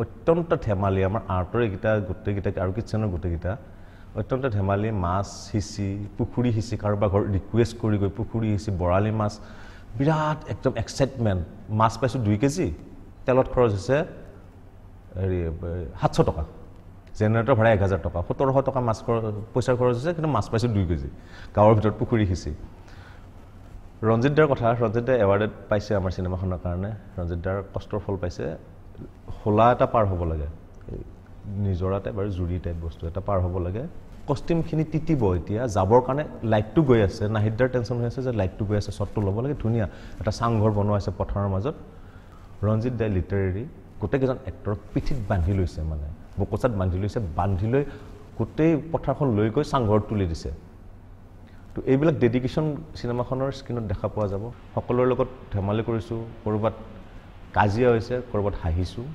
অত্যন্ত ধেমালি আমাৰ আৰ্টৰ এইকেইটা গোটেইকেইটা আৰু কিটচেনৰ গোটেইকেইটা অত্যন্ত ধেমালি মাছ সিঁচি পুখুৰী সিঁচি কাৰোবাৰ ঘৰত ৰিকুৱেষ্ট কৰি গৈ পুখুৰী সিঁচি বৰালি মাছ বিৰাট একদম এক্সাইটমেণ্ট মাছ পাইছোঁ 2 কেজি তেলত খৰচ হৈছে হেৰি 700 টকা জেনেৰেটৰ ভাড়া 1000 টকা 1700 টকা মাছ পইচাৰ খৰচ হৈছে কিন্তু মাছ পাইছোঁ 2 কেজি গাঁৱৰ ভিতৰত পুখুৰী সিঁচি ৰঞ্জিত দাৰ কথা ৰঞ্জিত দাই এৱাৰ্ডেড পাইছে আমাৰ চিনেমাখনৰ কাৰণে ৰঞ্জিত দাৰ কষ্টৰ ফল পাইছে হোলা এটা পাৰ হ'ব লাগে নিজৰা টাইপ আৰু জুৰি টাইপ বস্তু এটা পাৰ হ'ব লাগে কষ্টিমখিনি তিতিব এতিয়া যাবৰ কাৰণে লাইটটো গৈ আছে নাহিদাৰ টেনশ্যন হৈ আছে যে লাইটটো গৈ আছে শ্বটটো ল'ব লাগে ধুনীয়া এটা চাংঘৰ বনোৱা আছে পথাৰৰ মাজত ৰঞ্জিত দাই লিটাৰেৰী গোটেইকেইজন এক্টৰক পিঠিত বান্ধি লৈছে মানে বকচাত বান্ধি লৈছে বান্ধি লৈ গোটেই পথাৰখন লৈ গৈ চাংঘৰত তুলি দিছে তো এইবিলাক ডেডিকেশ্যন চিনেমাখনৰ স্ক্ৰীনত দেখা পোৱা যাব সকলোৰে লগত ধেমালি কৰিছোঁ ক'ৰবাত কাজিয়া হৈছে ক'ৰবাত হাঁহিছোঁ